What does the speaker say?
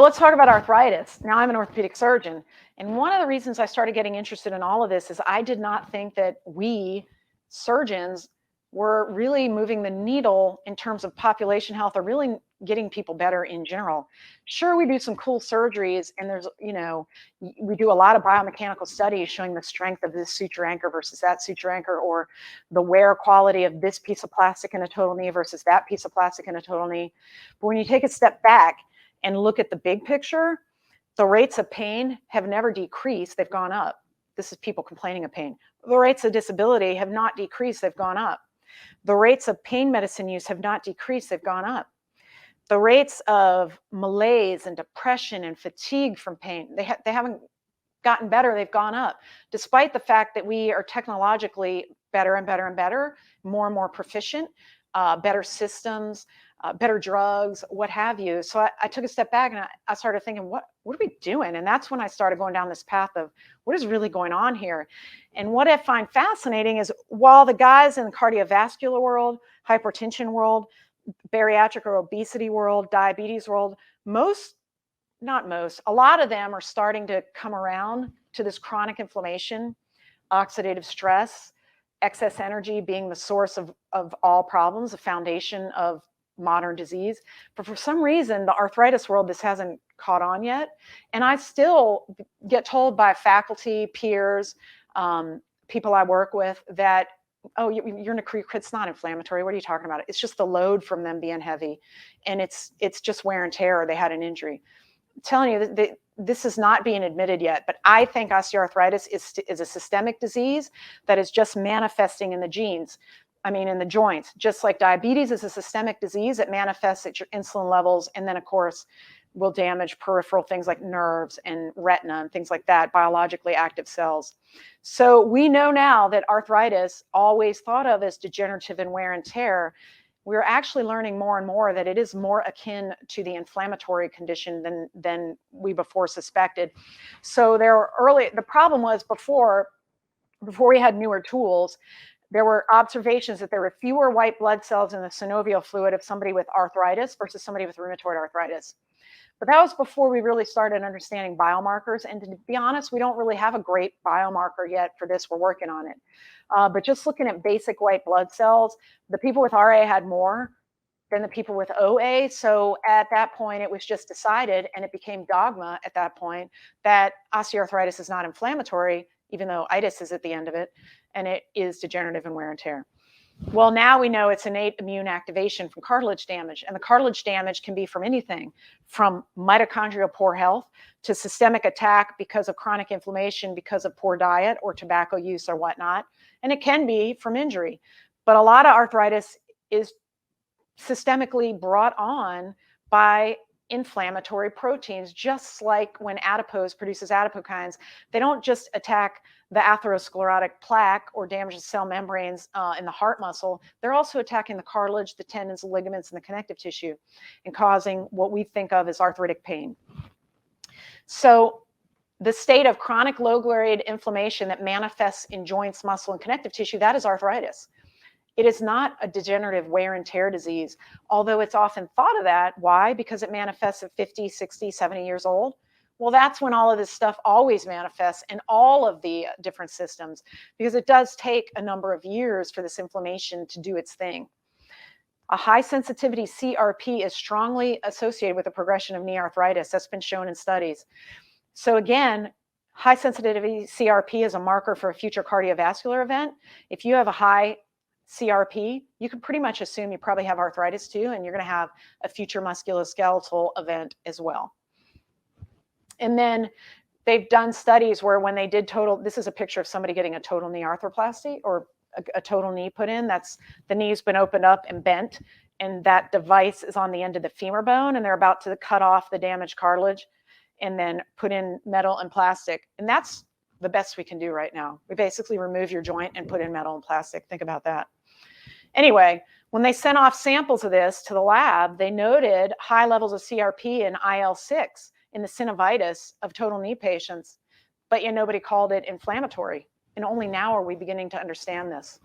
let's talk about arthritis. Now I'm an orthopedic surgeon. And one of the reasons I started getting interested in all of this is I did not think that we surgeons were really moving the needle in terms of population health or really getting people better in general. Sure, we do some cool surgeries and there's, we do a lot of biomechanical studies showing the strength of this suture anchor versus that suture anchor, or the wear quality of this piece of plastic in a total knee versus that piece of plastic in a total knee. But when you take a step back and look at the big picture, the rates of pain have never decreased, they've gone up. This is people complaining of pain. The rates of disability have not decreased, they've gone up. The rates of pain medicine use have not decreased, they've gone up. The rates of malaise and depression and fatigue from pain, they haven't gotten better, they've gone up. Despite the fact that we are technologically better and better and better, more and more proficient, better systems, better drugs, what have you. So I took a step back and I started thinking, what are we doing? And that's when I started going down this path of what is really going on here. And what I find fascinating is while the guys in the cardiovascular world, hypertension world, bariatric or obesity world, diabetes world, a lot of them are starting to come around to this chronic inflammation, oxidative stress, excess energy being the source of all problems, the foundation of modern disease. But for some reason, the arthritis world, this hasn't caught on yet. And I still get told by faculty, peers, people I work with that, oh, you're it's not inflammatory. What are you talking about? It's just the load from them being heavy. And it's just wear and tear. They had an injury. I'm telling you, that this is not being admitted yet, but I think osteoarthritis is a systemic disease that is just manifesting in the genes. In the joints, just like diabetes is a systemic disease, it manifests at your insulin levels, and then of course will damage peripheral things like nerves and retina and things like that, biologically active cells. So we know now that arthritis, always thought of as degenerative and wear and tear, we're actually learning more and more that it is more akin to the inflammatory condition than we before suspected. So the problem was before we had newer tools, there were observations that there were fewer white blood cells in the synovial fluid of somebody with arthritis versus somebody with rheumatoid arthritis. But that was before we really started understanding biomarkers. And to be honest, we don't really have a great biomarker yet for this. We're working on it. But just looking at basic white blood cells, the people with RA had more than the people with OA. So at that point, it was just decided, and it became dogma at that point, that osteoarthritis is not inflammatory, even though itis is at the end of it, and it is degenerative and wear and tear. Well, now we know it's innate immune activation from cartilage damage, and the cartilage damage can be from anything, from mitochondrial poor health to systemic attack because of chronic inflammation, because of poor diet or tobacco use or whatnot, and it can be from injury. But a lot of arthritis is systemically brought on by inflammatory proteins, just like when adipose produces adipokines. They don't just attack the atherosclerotic plaque or damage the cell membranes in the heart muscle. They're also attacking the cartilage, the tendons, the ligaments, and the connective tissue, and causing what we think of as arthritic pain. So the state of chronic low-grade inflammation that manifests in joints, muscle, and connective tissue, that is arthritis. It is not a degenerative wear and tear disease, although it's often thought of that. Why? Because it manifests at 50, 60, 70 years old. Well, that's when all of this stuff always manifests in all of the different systems, because it does take a number of years for this inflammation to do its thing. A high sensitivity CRP is strongly associated with the progression of knee arthritis. That's been shown in studies. So again, high sensitivity CRP is a marker for a future cardiovascular event. If you have a high CRP, you can pretty much assume you probably have arthritis too, and you're going to have a future musculoskeletal event as well. And then they've done studies where when they did this is a picture of somebody getting a total knee arthroplasty or a total knee put in. That's the knee's been opened up and bent, and that device is on the end of the femur bone, and they're about to cut off the damaged cartilage and then put in metal and plastic. And that's the best we can do right now. We basically remove your joint and put in metal and plastic. Think about that. Anyway, when they sent off samples of this to the lab, they noted high levels of CRP and IL-6 in the synovitis of total knee patients, but yet nobody called it inflammatory. And only now are we beginning to understand this.